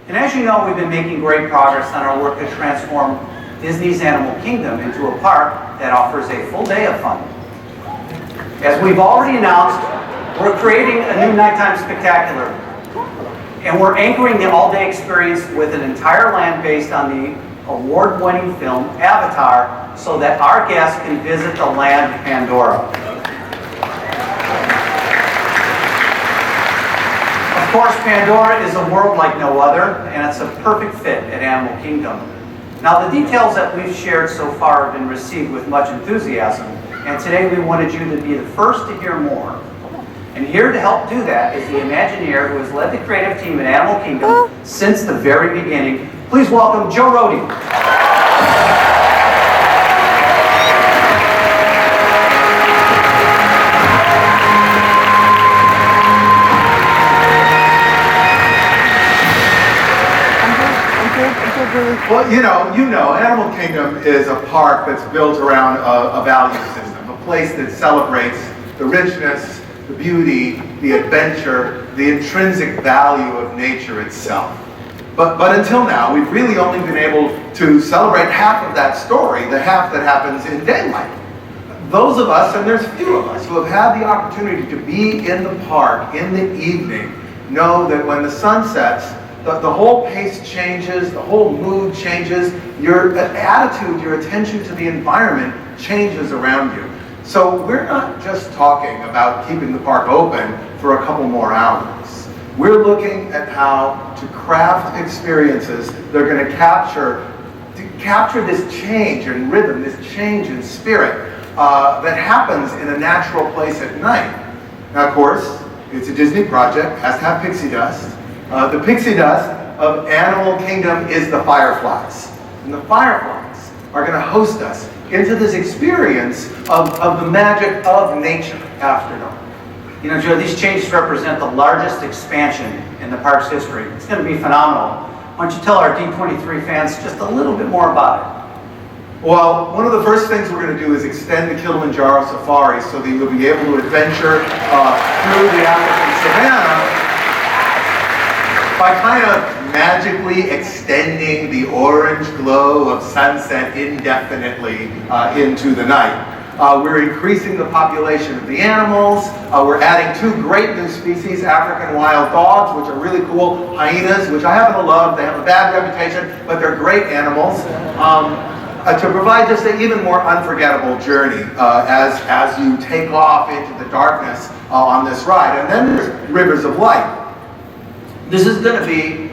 And as you know, we've been making great progress on our work to transform Disney's Animal Kingdom into a park that offers a full day of fun. As we've already announced, we're creating a new nighttime spectacular, and we're anchoring the all-day experience with an entire land based on the award-winning film Avatar, so that our guests can visit the land Pandora. Of course, Pandora is a world like no other, and it's a perfect fit at Animal Kingdom. Now, the details that we've shared so far have been received with much enthusiasm, and today we wanted you to be the first to hear more. And here to help do that is the Imagineer who has led the creative team at Animal Kingdom since the very beginning. Please welcome Joe Rohde. Well, you know, Animal Kingdom is a park that's built around a value system, a place that celebrates the richness, the beauty, the adventure, the intrinsic value of nature itself. But until now, we've really only been able to celebrate half of that story, the half that happens in daylight. Those of us, and there's few of us, who have had the opportunity to be in the park in the evening, know that when the sun sets, the whole pace changes, the whole mood changes, your attitude, your attention to the environment changes around you. So we're not just talking about keeping the park open for a couple more hours. We're looking at how to craft experiences that are going to capture this change in rhythm, this change in spirit that happens in a natural place at night. Now, of course, it's a Disney project, has to have pixie dust. The pixie dust of Animal Kingdom is the fireflies. And the fireflies are going to host us into this experience of the magic of nature after dark. You know, Joe, these changes represent the largest expansion in the park's history. It's going to be phenomenal. Why don't you tell our D23 fans just a little bit more about it? Well, one of the first things we're going to do is extend the Kilimanjaro Safari so that you'll be able to adventure through the African savanna by kind of magically extending the orange glow of sunset indefinitely into the night. We're increasing the population of the animals. We're adding 2 great new species, African wild dogs, which are really cool, hyenas, which I happen to love. They have a bad reputation, but they're great animals. To provide just an even more unforgettable journey as you take off into the darkness on this ride. And then there's Rivers of Light. This is going to be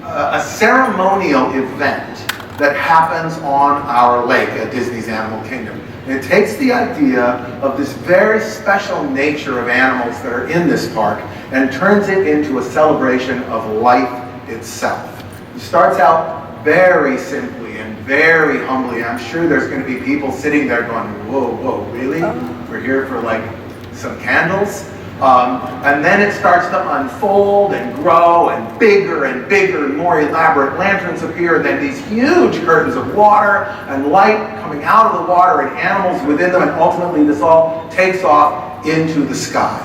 a ceremonial event that happens on our lake at Disney's Animal Kingdom. And it takes the idea of this very special nature of animals that are in this park and turns it into a celebration of life itself. It starts out very simply and very humbly. I'm sure there's going to be people sitting there going, whoa, really? We're here for like some candles? And then it starts to unfold and grow, and bigger and more elaborate lanterns appear, and then these huge curtains of water and light coming out of the water and animals within them, and ultimately this all takes off into the sky.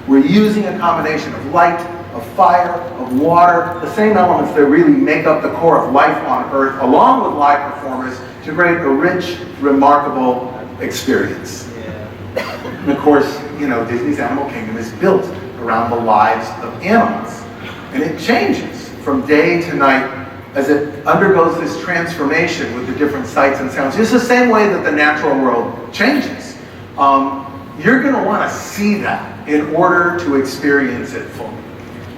We're using a combination of light, of fire, of water, the same elements that really make up the core of life on Earth, along with live performers, to create a rich, remarkable experience. And of course, you know, Disney's Animal Kingdom is built around the lives of animals. And it changes from day to night as it undergoes this transformation with the different sights and sounds. It's the same way that the natural world changes. You're going to want to see that in order to experience it fully.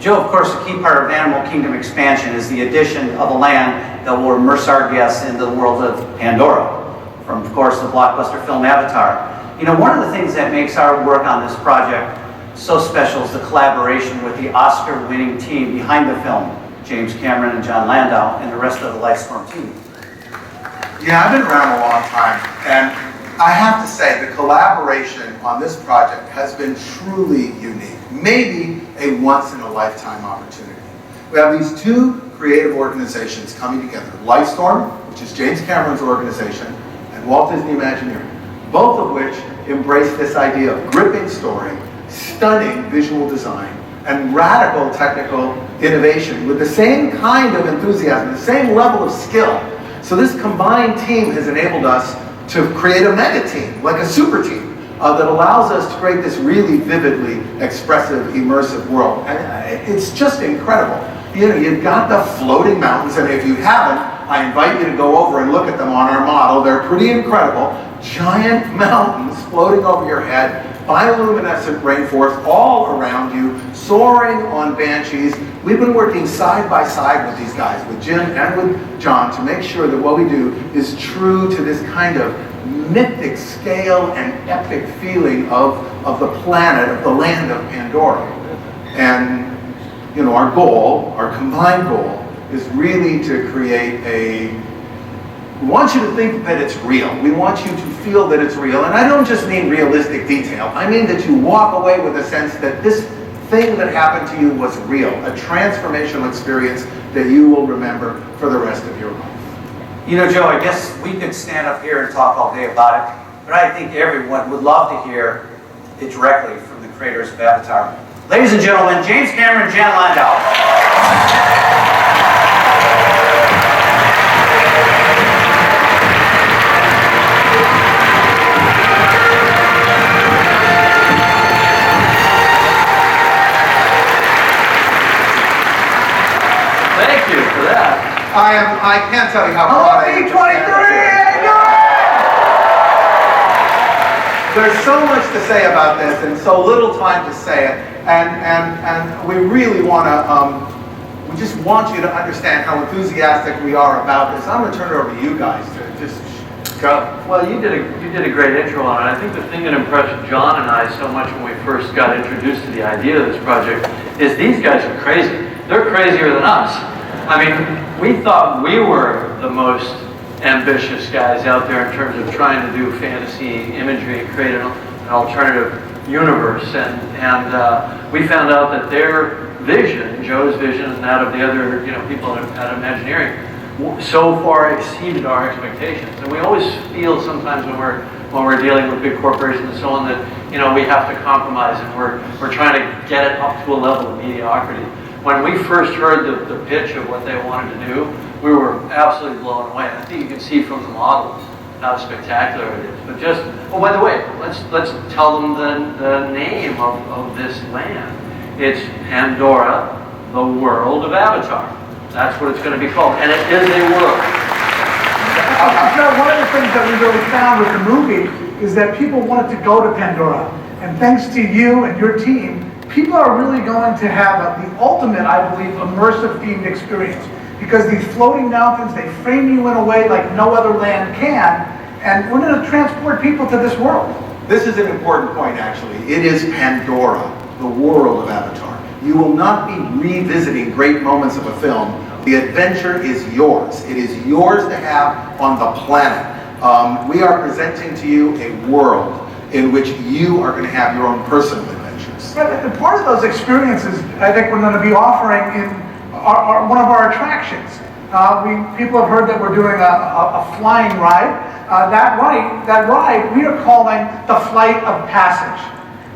Joe, of course, a key part of Animal Kingdom expansion is the addition of a land that will immerse our guests into the world of Pandora, from, of course, the blockbuster film Avatar. You know, one of the things that makes our work on this project so special is the collaboration with the Oscar-winning team behind the film, James Cameron and John Landau, and the rest of the Lightstorm team. Yeah, I've been around a long time, and I have to say the collaboration on this project has been truly unique, maybe a once-in-a-lifetime opportunity. We have these 2 creative organizations coming together, Lightstorm, which is James Cameron's organization, and Walt Disney Imagineering, both of which embrace this idea of gripping story, stunning visual design, and radical technical innovation with the same kind of enthusiasm, the same level of skill. So this combined team has enabled us to create a mega team, like a super team, that allows us to create this really vividly expressive, immersive world. And it's just incredible. You know, you've got the floating mountains, and if you haven't, I invite you to go over and look at them on our model. They're pretty incredible. Giant mountains floating over your head, bioluminescent rainforest all around you, soaring on banshees. We've been working side by side with these guys, with Jim and with John, to make sure that what we do is true to this kind of mythic scale and epic feeling of the planet, of the land of Pandora. And, you know, our goal, our combined goal, is really to create we want you to think that it's real. We want you to feel that it's real. And I don't just mean realistic detail. I mean that you walk away with a sense that this thing that happened to you was real, a transformational experience that you will remember for the rest of your life. You know, Joe, I guess we could stand up here and talk all day about it, but I think everyone would love to hear it directly from the creators of Avatar. Ladies and gentlemen, James Cameron and Jeff Lange. Thank you for that. I can't tell you how proud I am. There's so much to say about this and so little time to say it, and we really want to, we just want you to understand how enthusiastic we are about this. I'm going to turn it over to you guys to just go. Well, you did a great intro on it. I think the thing that impressed John and I so much when we first got introduced to the idea of this project is these guys are crazy. They're crazier than us. I mean, we thought we were the most ambitious guys out there in terms of trying to do fantasy imagery and create an alternative universe. And we found out that their vision, Joe's vision, and that of the other people at Imagineering, so far exceeded our expectations. And we always feel sometimes when we're dealing with big corporations and so on that we have to compromise, and we're trying to get it up to a level of mediocrity. When we first heard the pitch of what they wanted to do, we were absolutely blown away. I think you can see from the model how spectacular it is. But just, oh, by the way, let's tell them the name of this land. It's Pandora, the world of Avatar. That's what it's going to be called, and it is a world. One of the things that we really found with the movie is that people wanted to go to Pandora, and thanks to you and your team, people are really going to have the ultimate, I believe, immersive themed experience. Because these floating mountains, they frame you in a way like no other land can, and we're going to transport people to this world. This is an important point, actually. It is Pandora, the world of Avatar. You will not be revisiting great moments of a film. The adventure is yours. It is yours to have on the planet. We are presenting to you a world in which you are going to have your own personal adventures. Right, and part of those experiences, I think we're going to be offering in one of our attractions. People have heard that we're doing a flying ride. That ride we are calling the Flight of Passage.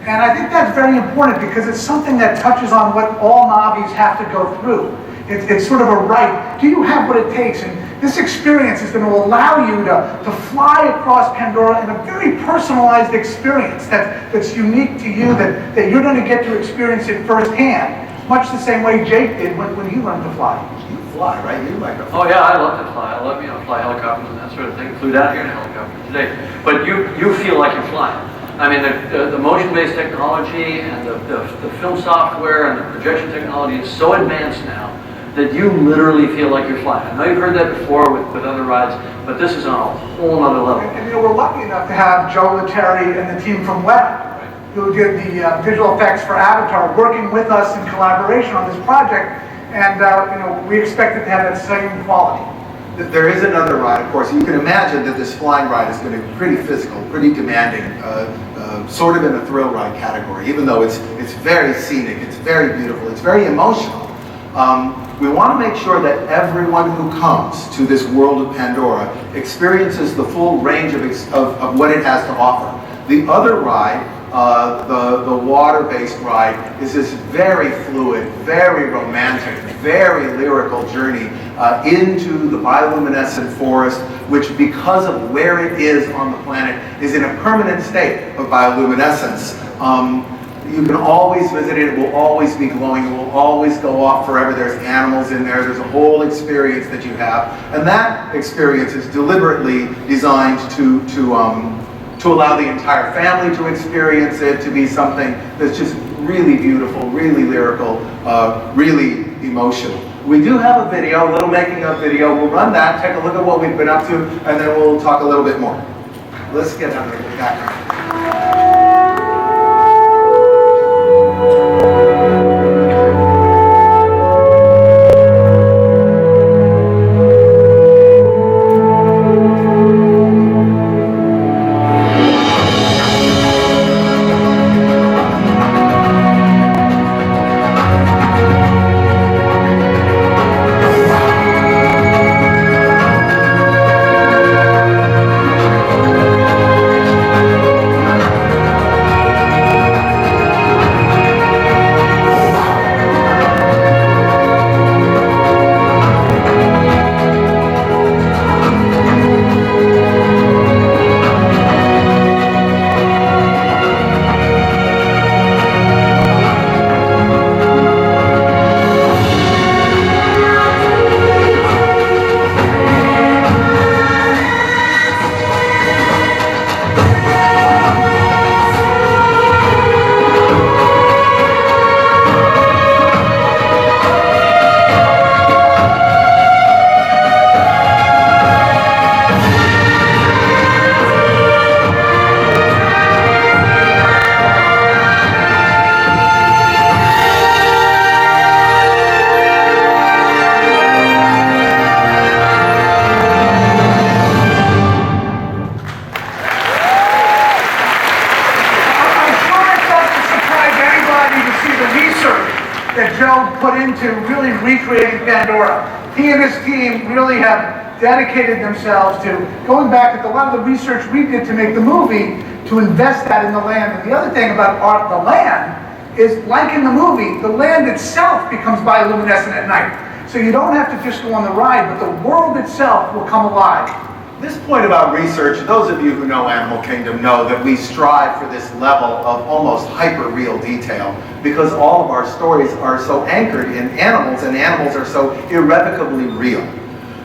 And I think that's very important because it's something that touches on what all Navis have to go through. It's sort of a right. Do you have what it takes? And this experience is going to allow you to fly across Pandora in a very personalized experience that's unique to you, that you're going to get to experience it firsthand, much the same way Jake did when he learned to fly. You fly, right? You like to fly. Oh yeah, I love to fly. I love fly helicopters and that sort of thing. Flew down here in a helicopter today. But you feel like you're flying. I mean, the motion-based technology and the film software and the projection technology is so advanced now that you literally feel like you're flying. I know you've heard that before with other rides, but this is on a whole other level. And we're lucky enough to have Joe Rohde and the team from Weta, who did the visual effects for Avatar, working with us in collaboration on this project, and we expect it to have that same quality. There is another ride, of course. You can imagine that this flying ride is going to be pretty physical, pretty demanding, sort of in a thrill ride category, even though it's very scenic, it's very beautiful, it's very emotional. We want to make sure that everyone who comes to this world of Pandora experiences the full range of what it has to offer. The other ride The water-based ride is this very fluid, very romantic, very lyrical journey into the bioluminescent forest, which, because of where it is on the planet, is in a permanent state of bioluminescence. You can always visit it. It will always be glowing. It will always go off forever. There's animals in there. There's a whole experience that you have. And that experience is deliberately designed to allow the entire family to experience it, to be something that's just really beautiful, really lyrical, really emotional. We do have a video, a little making of video. We'll run that, take a look at what we've been up to, and then we'll talk a little bit more. Let's get under the background. That Joe put into really recreating Pandora. He and his team really have dedicated themselves to going back at a lot of the research we did to make the movie, to invest that in the land. And the other thing about the land is, like in the movie, the land itself becomes bioluminescent at night. So you don't have to just go on the ride, but the world itself will come alive. This point about research, those of you who know Animal Kingdom know that we strive for this level of almost hyper-real detail, because all of our stories are so anchored in animals, and animals are so irrevocably real.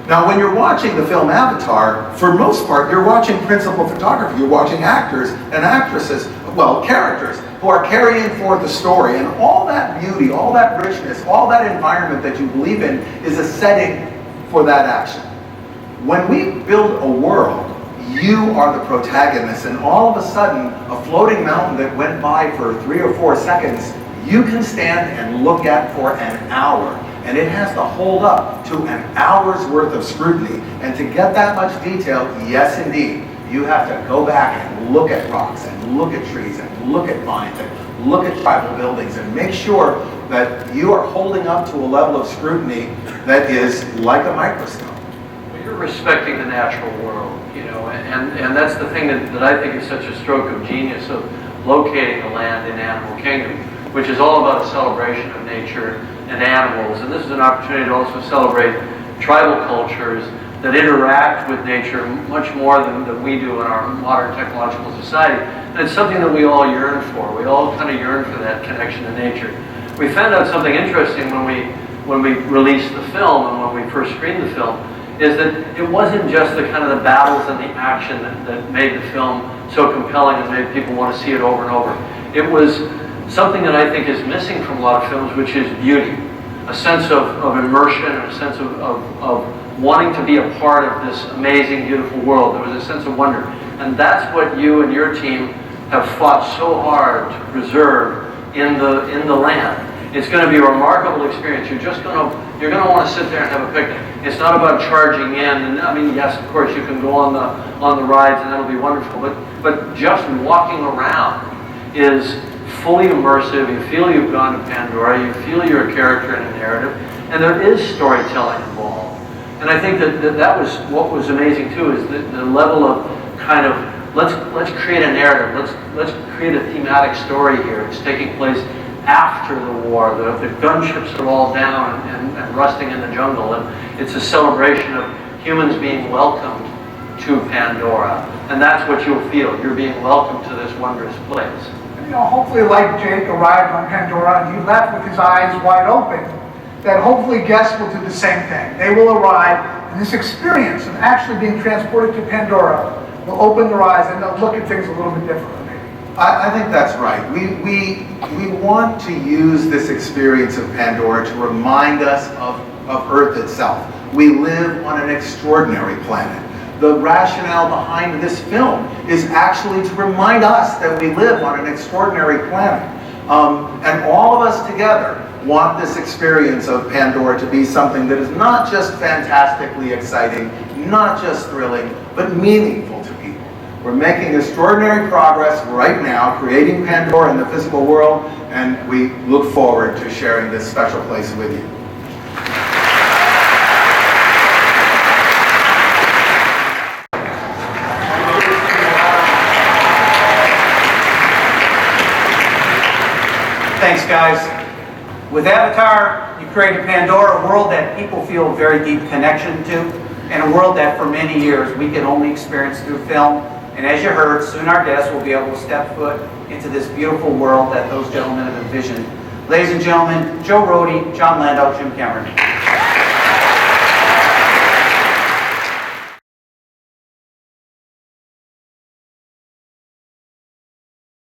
Now, when you're watching the film Avatar, for most part, you're watching principal photography. You're watching actors and actresses, well, characters, who are carrying forth the story. And all that beauty, all that richness, all that environment that you believe in is a setting for that action. When we build a world, you are the protagonist, and all of a sudden, a floating mountain that went by for 3 or 4 seconds, you can stand and look at for an hour. And it has to hold up to an hour's worth of scrutiny. And to get that much detail, yes indeed, you have to go back and look at rocks, and look at trees, and look at vines, and look at tribal buildings, and make sure that you are holding up to a level of scrutiny that is like a microscope. You're respecting the natural world, you know, and that's the thing that I think is such a stroke of genius of locating the land in Animal Kingdom, which is all about a celebration of nature and animals. And this is an opportunity to also celebrate tribal cultures that interact with nature much more than we do in our modern technological society. And it's something that we all yearn for. We all kind of yearn for that connection to nature. We found out something interesting when we released the film and when we first screened the film, is that it wasn't just the kind of the battles and the action that made the film so compelling and made people want to see it over and over. It was something that I think is missing from a lot of films, which is beauty. A sense of immersion, a sense of wanting to be a part of this amazing, beautiful world. There was a sense of wonder. And that's what you and your team have fought so hard to preserve in the land. It's going to be a remarkable experience. You're going to want to sit there and have a picnic. It's not about charging in, and I mean, yes, of course, you can go on the rides, and that'll be wonderful. But just walking around is fully immersive. You feel you've gone to Pandora. You feel you're a character in a narrative, and there is storytelling involved. And I think that was what was amazing too, is the level of kind of let's create a narrative. Let's create a thematic story here. It's taking place after the war. The gunships are all down and rusting in the jungle, and it's a celebration of humans being welcomed to Pandora. And that's what you'll feel. You're being welcomed to this wondrous place. You know, hopefully like Jake arrived on Pandora and he left with his eyes wide open, that hopefully guests will do the same thing. They will arrive, and this experience of actually being transported to Pandora will open their eyes and they'll look at things a little bit differently. I think that's right. We want to use this experience of Pandora to remind us of Earth itself. We live on an extraordinary planet. The rationale behind this film is actually to remind us that we live on an extraordinary planet. And all of us together want this experience of Pandora to be something that is not just fantastically exciting, not just thrilling, but meaningful to people. We're making extraordinary progress right now, creating Pandora in the physical world, and we look forward to sharing this special place with you. Thanks, guys. With Avatar, you created Pandora, a world that people feel a very deep connection to, and a world that for many years we can only experience through film. And as you heard, soon our guests will be able to step foot into this beautiful world that those gentlemen have envisioned. Ladies and gentlemen, Joe Rohde, John Landau, Jim Cameron.